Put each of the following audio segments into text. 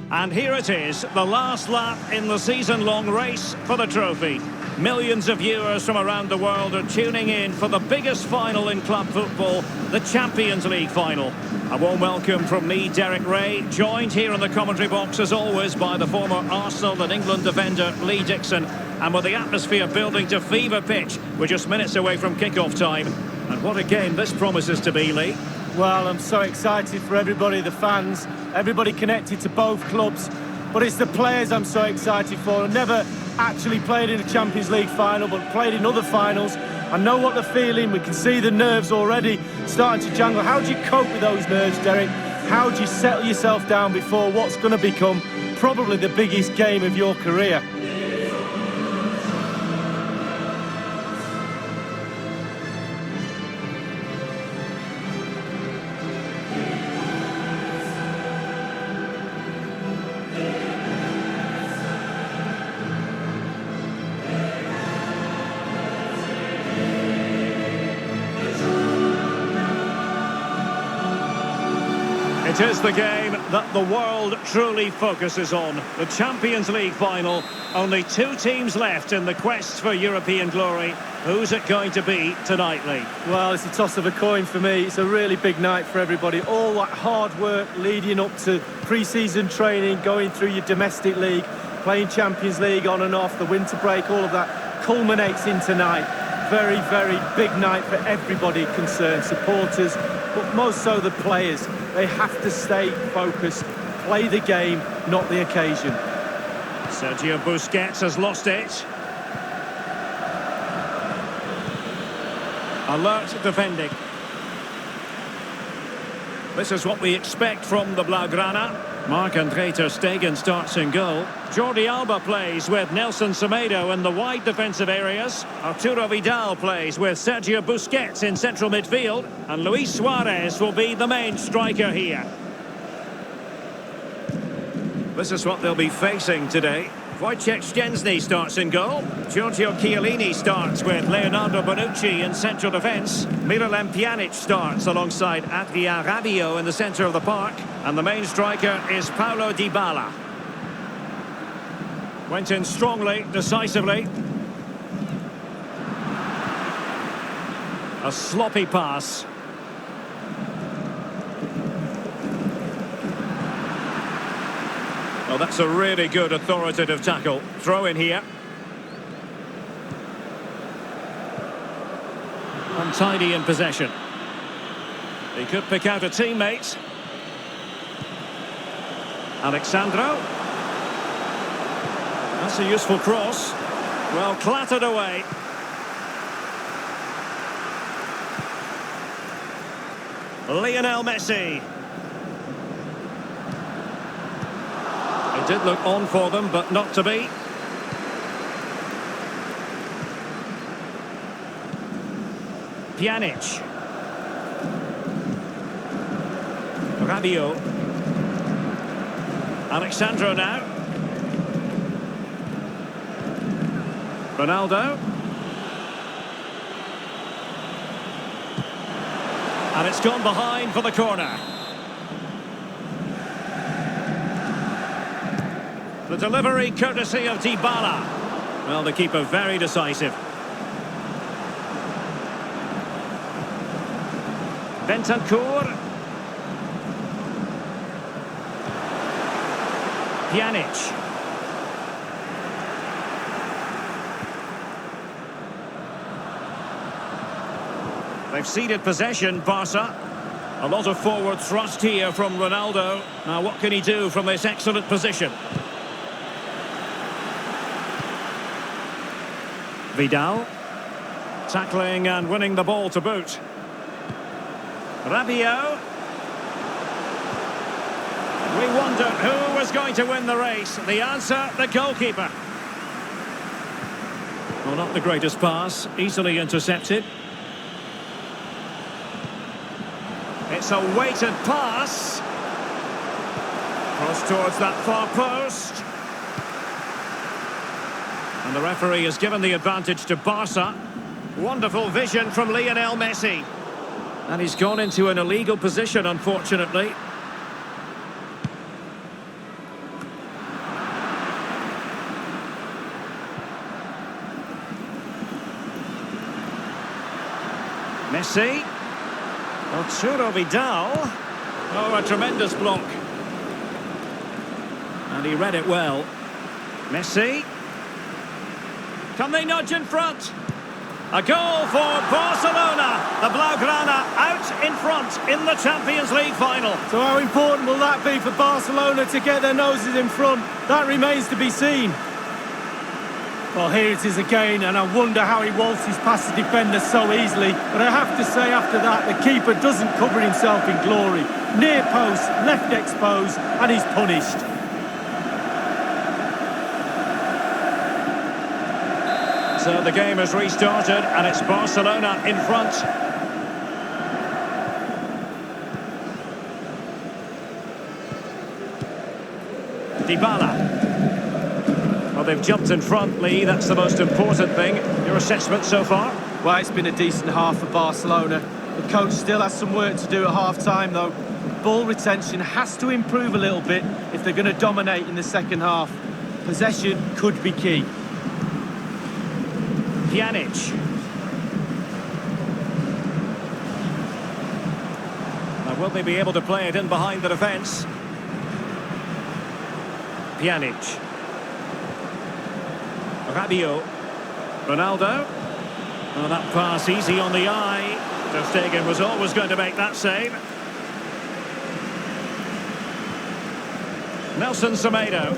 And here it is, the last lap in the season-long race for the trophy. Millions of viewers from around the world are tuning in for the biggest final in club football, the Champions League final. A warm welcome from me, Derek Ray, joined here in the commentary box as always by the former Arsenal and England defender Lee Dixon. And with the atmosphere building to fever pitch, we're just minutes away from kick-off time. And what a game this promises to be, Lee. Well, I'm so excited for everybody, the fans, everybody connected to both clubs. But it's the players I'm so excited for. I've never actually played in a Champions League final, but played in other finals. I know what they're feeling. We can see the nerves already starting to jangle. How do you cope with those nerves, Derek? How do you settle yourself down before what's going to become probably the biggest game of your career? It is the game that the world truly focuses on. The Champions League final. Only two teams left in the quest for European glory. Who's it going to be tonight, Lee? Well, it's a toss of a coin for me. It's a really big night for everybody. All that hard work leading up to pre-season training, going through your domestic league, playing Champions League on and off, the winter break, all of that culminates in tonight. Very, very big night for everybody concerned, supporters, but most so the players. They have to stay focused, play the game, not the occasion. Sergio Busquets has lost it. Alert defending. This is what we expect from the Blaugrana. Marc-André ter Stegen starts in goal. Jordi Alba plays with Nelson Semedo in the wide defensive areas. Arturo Vidal plays with Sergio Busquets in central midfield. And Luis Suarez will be the main striker here. This is what they'll be facing today. Wojciech Szczęsny starts in goal. Giorgio Chiellini starts with Leonardo Bonucci in central defence. Miralem Pjanic starts alongside Adrien Rabiot in the centre of the park. And the main striker is Paulo Dybala. Went in strongly, decisively. A sloppy pass. Well, that's a really good authoritative tackle. Throw in here. Untidy in possession. He could pick out a teammate. Alexandro. That's a useful cross. Well, clattered away. Lionel Messi. It did look on for them, but not to be. Pjanic. Rabiot. Alexandro now. Ronaldo. And it's gone behind for the corner. The delivery courtesy of Dybala. Well, the keeper very decisive. Bentancur. Pjanic. They've ceded possession, Barca. A lot of forward thrust here from Ronaldo. Now, what can he do from this excellent position? Vidal. Tackling and winning the ball to boot. Rabiot. We wondered who was going to win the race. The answer, the goalkeeper. Well, not the greatest pass. Easily intercepted. It's a weighted pass. Cross towards that far post. And the referee has given the advantage to Barca. Wonderful vision from Lionel Messi. And he's gone into an illegal position, unfortunately. Messi. Arturo Vidal. Oh, a tremendous block. And he read it well. Messi. Can they nudge in front? A goal for Barcelona. The Blaugrana out in front in the Champions League final. So how important will that be for Barcelona to get their noses in front? That remains to be seen. Well, here it is again, and I wonder how he waltzes past the defender so easily. But I have to say, after that, the keeper doesn't cover himself in glory. Near post, left exposed, and he's punished. So the game has restarted, and it's Barcelona in front. Dybala. Well, they've jumped in front, Lee. That's the most important thing. Your assessment so far? Well, it's been a decent half for Barcelona. The coach still has some work to do at half-time, though. Ball retention has to improve a little bit if they're going to dominate in the second half. Possession could be key. Pjanic. Now, will they be able to play it in behind the defence? Pjanic. Rabiot. Ronaldo. Oh, that pass easy on the eye. Ter Stegen was always going to make that save. Nelson Semedo.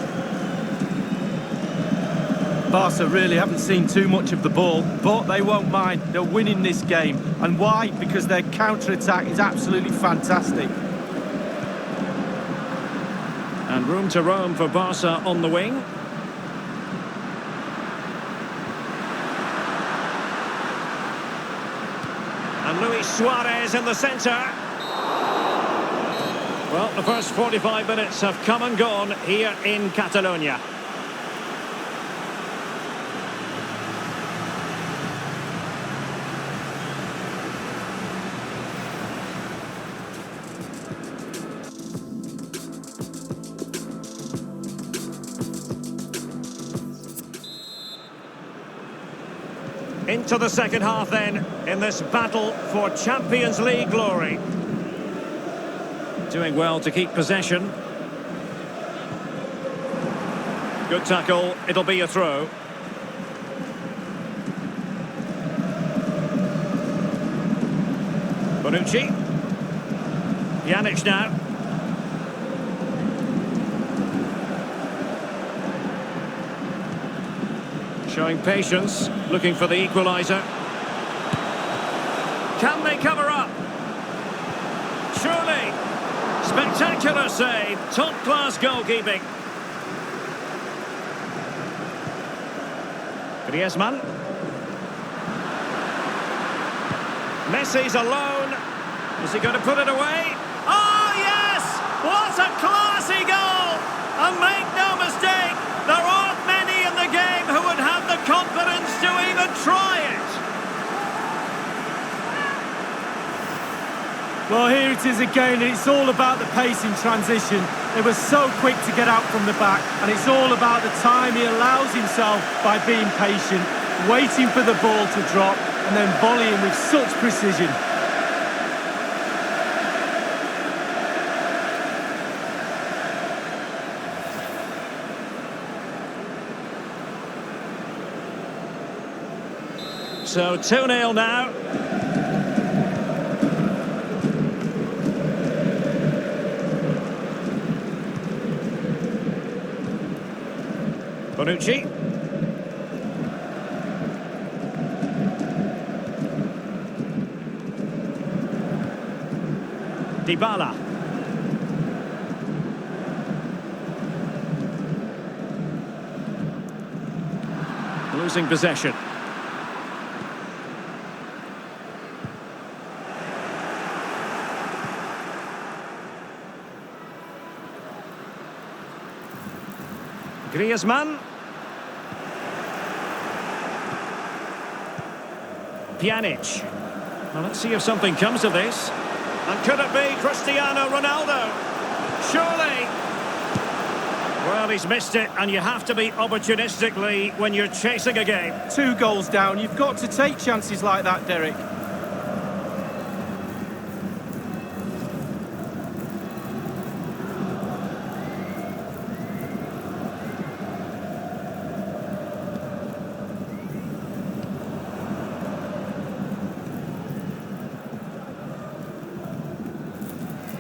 Barca really haven't seen too much of the ball, but they won't mind. They're winning this game. And why? Because their counter-attack is absolutely fantastic. And room to roam for Barca on the wing. And Luis Suarez in the centre. Well, the first 45 minutes have come and gone here in Catalonia. Into the second half then, in this battle for Champions League glory. Doing well to keep possession. Good tackle, it'll be a throw. Bonucci. Pjanic now. Showing patience, looking for the equaliser. Can they cover up? Surely. Spectacular save, top-class goalkeeping. Griezmann. Messi's alone. Is he going to put it away? Oh, yes! What a classy goal! And make no mistake, there aren't many in the game who would have the confidence to even try it. Well, here it is again, and it's all about the pace in transition. They were so quick to get out from the back, and it's all about the time he allows himself by being patient, waiting for the ball to drop, and then volleying with such precision. So 2-0 now. Bonucci. Dybala. Losing possession. Griezmann. Pjanic. Well, let's see if something comes of this. And could it be Cristiano Ronaldo? Surely. Well, he's missed it, and you have to be opportunistically when you're chasing a game. 2 goals down, you've got to take chances like that, Derek.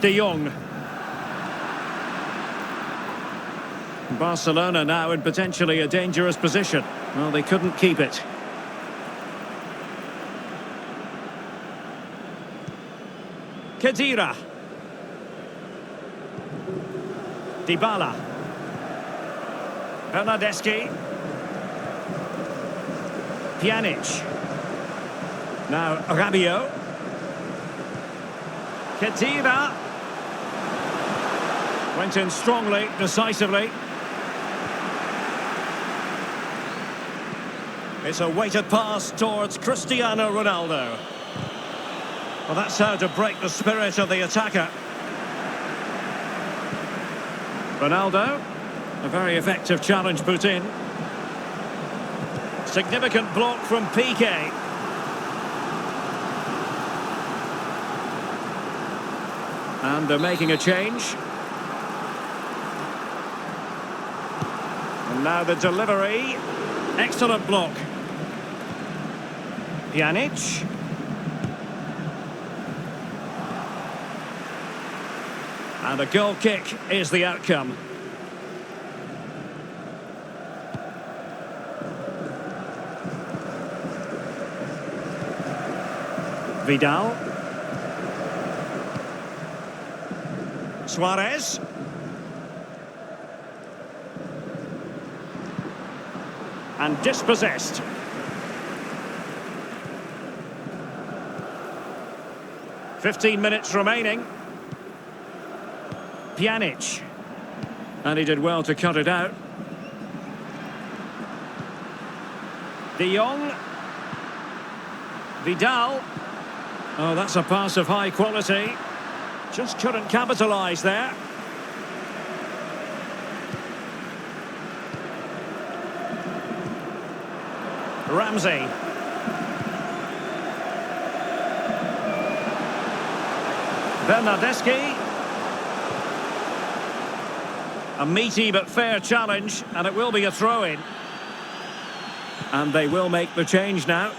De Jong. Barcelona now in potentially a dangerous position. Well, they couldn't keep it. Khedira. Dybala. Bernardeschi. Pjanic. Now Rabiot. Khedira. Went in strongly, decisively. It's a weighted pass towards Cristiano Ronaldo. Well, that's how to break the spirit of the attacker. Ronaldo, a very effective challenge put in. Significant block from Piqué. And they're making a change. And now the delivery. Excellent block. Pjanic. And a goal kick is the outcome. Vidal. Suarez. And dispossessed. "15 minutes remaining. Pjanic. And he did well to cut it out. De Jong. Vidal. Oh, that's a pass of high quality. Just couldn't capitalise there. Ramsey. Bernardeschi. A meaty but fair challenge, and it will be a throw-in. And they will make the change now.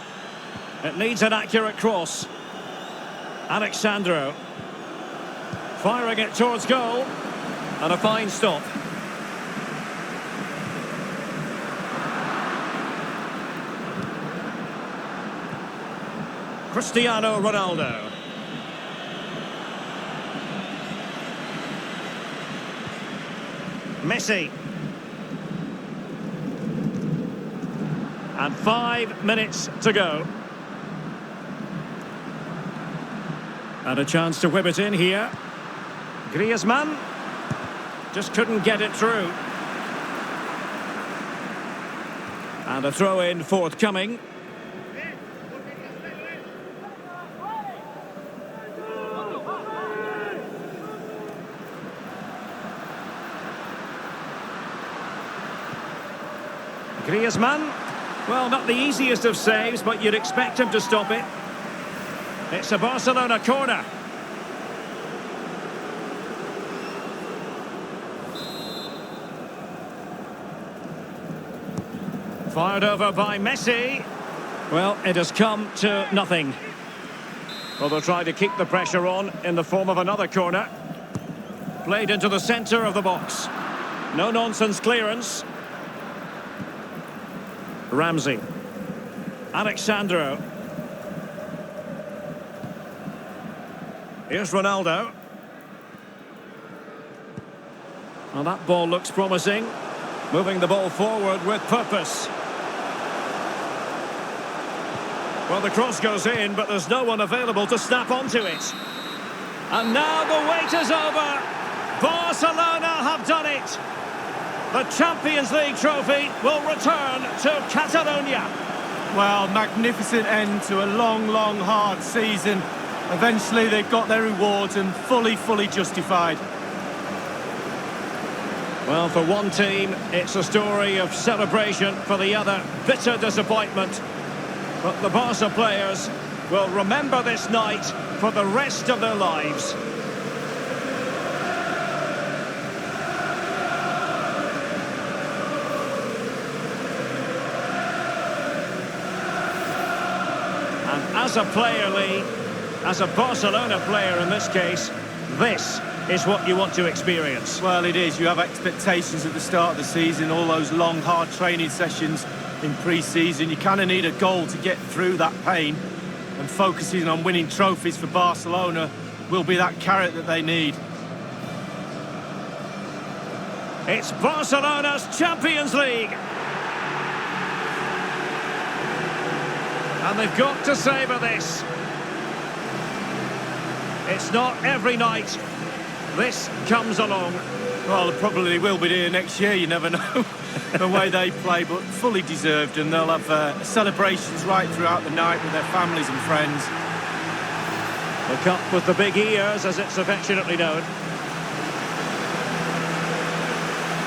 It needs an accurate cross. Alexandro. Firing it towards goal. And a fine stop. Cristiano Ronaldo. Messi. And 5 minutes to go. And a chance to whip it in here. Griezmann. Just couldn't get it through. And a throw-in forthcoming. Griezmann. Well, not the easiest of saves, but you'd expect him to stop it. It's a Barcelona corner. Fired over by Messi. Well, it has come to nothing. Well, they'll try to keep the pressure on in the form of another corner. Played into the centre of the box. No-nonsense clearance. Ramsey. Alexandro. Here's Ronaldo. Well, that ball looks promising. Moving the ball forward with purpose. Well, the cross goes in, but there's no one available to snap onto it. And now the wait is over. Barcelona have done it. The Champions League trophy will return to Catalonia. Well, magnificent end to a long, long, hard season. Eventually they've got their rewards and fully justified. Well, for one team, it's a story of celebration. For the other, bitter disappointment. But the Barca players will remember this night for the rest of their lives. And as a player, Lee, as a Barcelona player in this case, This is what you want to experience. Well, it is. You have expectations at the start of the season, all those long, hard training sessions in pre-season. You kind of need a goal to get through that pain, and focusing on winning trophies for Barcelona will be that carrot that they need. It's Barcelona's Champions League. And they've got to savour this. It's not every night this comes along. Well, it probably will be here next year, you never know, the way they play, but fully deserved, and they'll have celebrations right throughout the night with their families and friends. The cup with the big ears, as it's affectionately known.